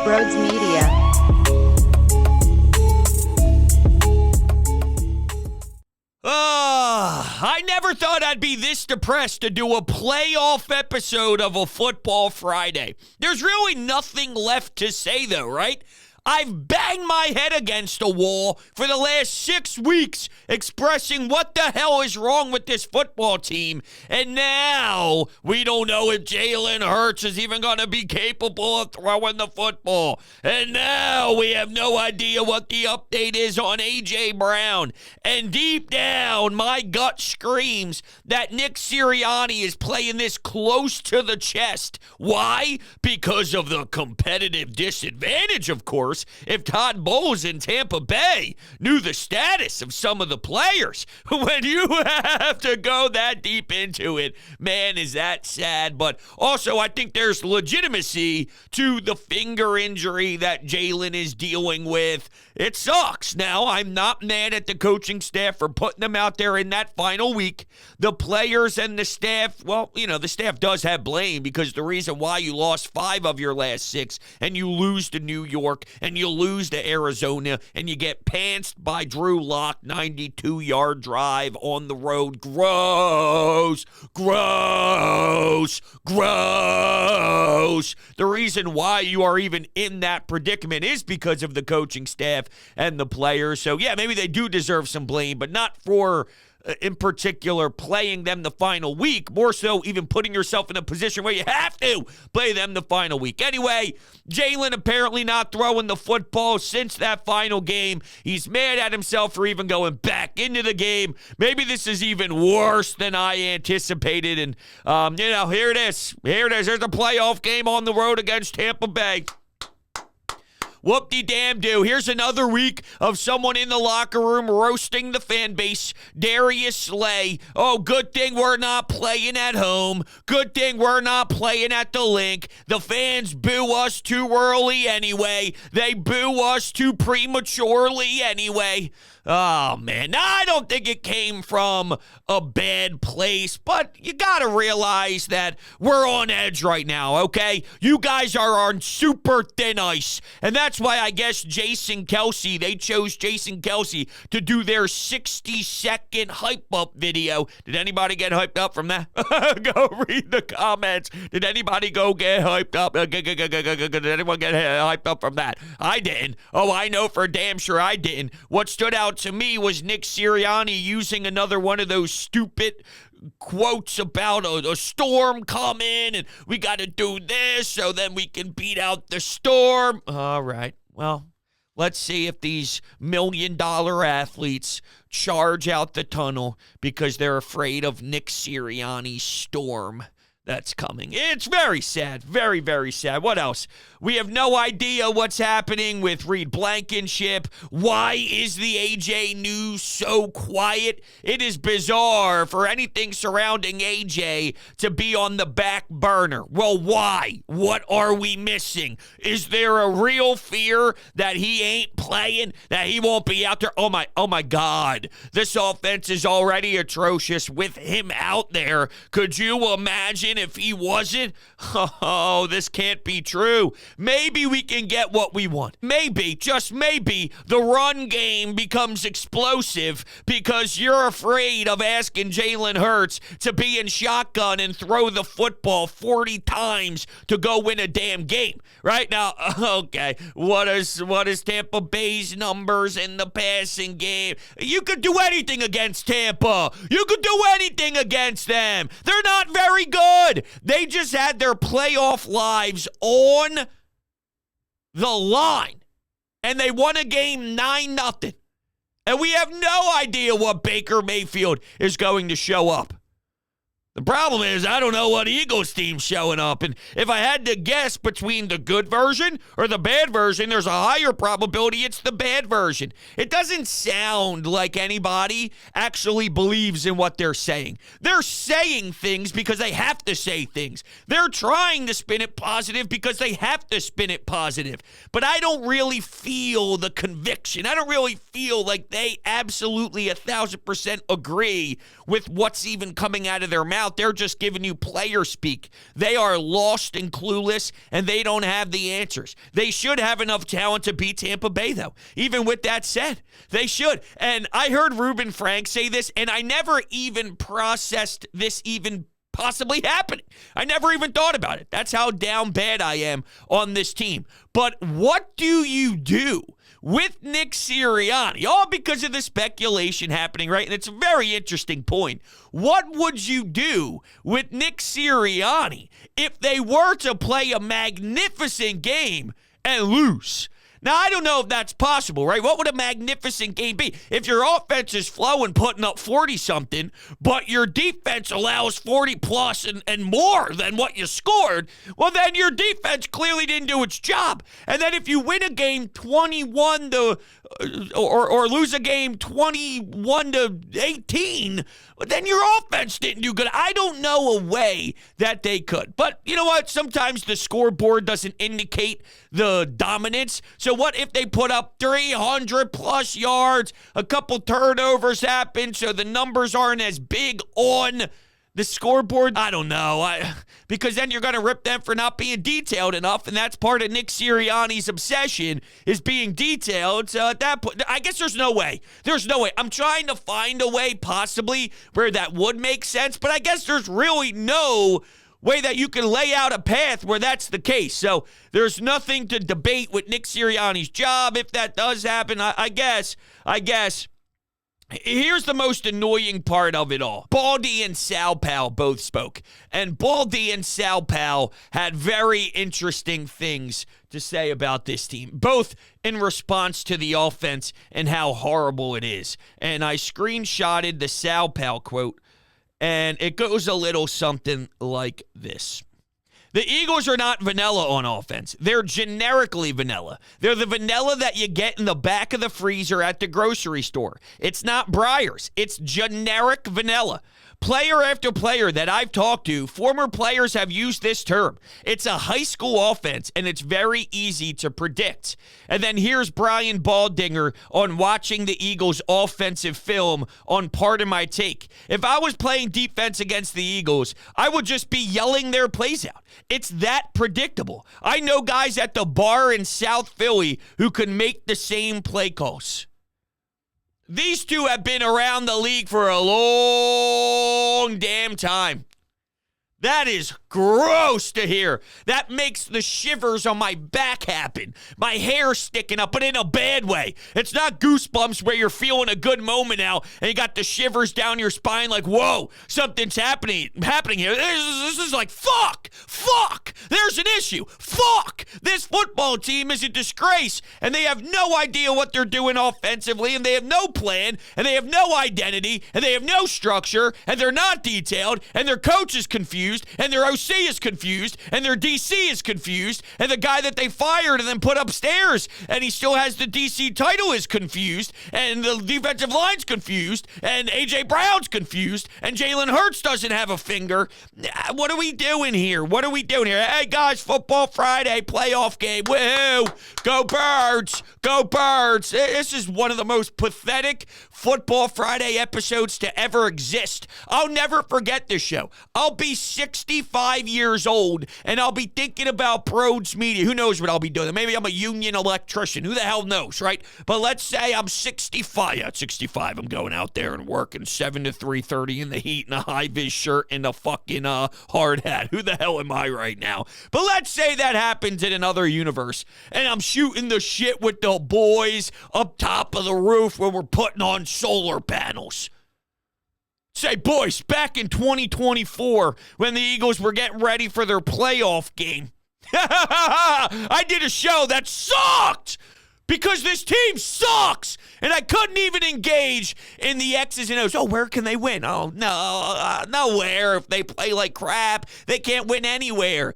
Brodes Media. I never thought I'd be this depressed to do a playoff episode of a Football Friday. There's really nothing left to say, though, right? I've banged my head against a wall for the last 6 weeks expressing what the hell is wrong with this football team. And now we don't know if Jalen Hurts is even going to be capable of throwing the football. And now we have no idea what the update is on A.J. Brown. And deep down, my gut screams that Nick Sirianni is playing this close to the chest. Why? Because of the competitive disadvantage, of course. If Todd Bowles in Tampa Bay knew the status of some of the players, when you have to go that deep into it, man, is that sad. But also, I think there's legitimacy to the finger injury that Jalen is dealing with. It sucks. Now, I'm not mad at the coaching staff for putting them out there in that final week. The players and the staff, well, you know, the staff does have blame because the reason why you lost 5 of your last 6 and you lose to New York and you lose to Arizona and you get pantsed by Drew Lock, 92-yard drive on the road. Gross. The reason why you are even in that predicament is because of the coaching staff and the players. So, yeah, maybe they do deserve some blame, but not for in particular playing them the final week, more so even putting yourself in a position where you have to play them the final week. Anyway, Jalen apparently not throwing the football since that final game. He's mad at himself for even going back into the game. Maybe this is even worse than I anticipated. And, here it is. There's a playoff game on the road against Tampa Bay. Whoop-de-damn-do. Here's another week of someone in the locker room roasting the fan base. Darius Slay. Oh, good thing we're not playing at home. Good thing we're not playing at the Link. The fans boo us too early anyway. They boo us too prematurely anyway. Oh, man. Now, I don't think it came from a bad place, but you got to realize that we're on edge right now, okay? You guys are on super thin ice, and that's why I guess they chose Jason Kelce to do their 60-second hype-up video. Did anybody get hyped up from that? Go read the comments. Did anybody go get hyped up? Did anyone get hyped up from that? I didn't. Oh, I know for damn sure I didn't. What stood out to me was Nick Sirianni using another one of those stupid quotes about a storm coming and we got to do this so then we can beat out the storm. All right. Well, let's see if these million-dollar athletes charge out the tunnel because they're afraid of Nick Sirianni's storm that's coming. It's very sad. Very, very sad. What else? We have no idea what's happening with Reed Blankenship. Why is the AJ news so quiet? It is bizarre for anything surrounding AJ to be on the back burner. Well, why? What are we missing? Is there a real fear that he ain't playing, that he won't be out there? Oh my God. This offense is already atrocious with him out there. Could you imagine if he wasn't? Oh, this can't be true. Maybe we can get what we want. Maybe, just maybe, the run game becomes explosive because you're afraid of asking Jalen Hurts to be in shotgun and throw the football 40 times to go win a damn game. Right now, okay, what is Tampa Bay's numbers in the passing game? You could do anything against Tampa. You could do anything against them. They're not very good. They just had their playoff lives on the line, and they won a game 9-0. And we have no idea what Baker Mayfield is going to show up. The problem is I don't know what Eagles team's showing up. And if I had to guess between the good version or the bad version, there's a higher probability it's the bad version. It doesn't sound like anybody actually believes in what they're saying. They're saying things because they have to say things. They're trying to spin it positive because they have to spin it positive. But I don't really feel the conviction. I don't really feel like they absolutely 1,000% agree with what's even coming out of their mouth. out. They're just giving you player speak. They are lost and clueless, and they don't have the answers. They should have enough talent to beat Tampa Bay, though. Even with that said, they should. And I heard Reuben Frank say this, and I never even processed this even possibly happening. I never even thought about it. That's how down bad I am on this team. But what do you do with Nick Sirianni? All because of the speculation happening, right? And it's a very interesting point. What would you do with Nick Sirianni if they were to play a magnificent game and lose? Now, I don't know if that's possible, right? What would a magnificent game be? If your offense is flowing, putting up 40-something, but your defense allows 40-plus and more than what you scored, well, then your defense clearly didn't do its job. And then if you win a game 21 to or lose a game 21 to 18, then your offense didn't do good. I don't know a way that they could. But you know what? Sometimes the scoreboard doesn't indicate the dominance. So what if they put up 300-plus yards, a couple turnovers happen, so the numbers aren't as big on the scoreboard? I don't know. Because then you're going to rip them for not being detailed enough, and that's part of Nick Sirianni's obsession is being detailed. So at that point, I guess there's no way. There's no way. I'm trying to find a way possibly where that would make sense, but I guess there's really no way that you can lay out a path where that's the case. So there's nothing to debate with Nick Sirianni's job. If that does happen, I guess. Here's the most annoying part of it all. Baldy and Sal Pal both spoke. And Baldy and Sal Pal had very interesting things to say about this team, both in response to the offense and how horrible it is. And I screenshotted the Sal Pal quote, and it goes a little something like this. The Eagles are not vanilla on offense. They're generically vanilla. They're the vanilla that you get in the back of the freezer at the grocery store. It's not Breyers. It's generic vanilla. Player after player that I've talked to, former players have used this term. It's a high school offense, and it's very easy to predict. And then here's Brian Baldinger on watching the Eagles' offensive film on Pardon My Take. If I was playing defense against the Eagles, I would just be yelling their plays out. It's that predictable. I know guys at the bar in South Philly who can make the same play calls. These two have been around the league for a long damn time. That is gross to hear. That makes the shivers on my back happen. My hair sticking up, but in a bad way. It's not goosebumps where you're feeling a good moment now and you got the shivers down your spine like, whoa, something's happening here. This is like, fuck, there's an issue. Fuck, this football team is a disgrace, and they have no idea what they're doing offensively, and they have no plan, and they have no identity, and they have no structure, and they're not detailed, and their coach is confused, and their OC is confused, and their DC is confused, and the guy that they fired and then put upstairs, and he still has the DC title, is confused, and the defensive line's confused, and A.J. Brown's confused, and Jalen Hurts doesn't have a finger. What are we doing here? Hey, guys, Football Friday, playoff game. Woohoo! Go Birds! Go Birds! This is one of the most pathetic Football Friday episodes to ever exist. I'll never forget this show. I'll be 65 years old, and I'll be thinking about Brodes Media. Who knows what I'll be doing? Maybe I'm a union electrician. Who the hell knows, right? But let's say I'm 65. Yeah, at 65, I'm going out there and working 7 to 3:30 in the heat in a high-vis shirt and a fucking hard hat. Who the hell am I right now? But let's say that happens in another universe, and I'm shooting the shit with the boys up top of the roof where we're putting on solar panels. Say, boys, back in 2024, when the Eagles were getting ready for their playoff game, I did a show that sucked because this team sucks, and I couldn't even engage in the X's and O's. Oh, where can they win? Oh, no, nowhere. If they play like crap, they can't win anywhere.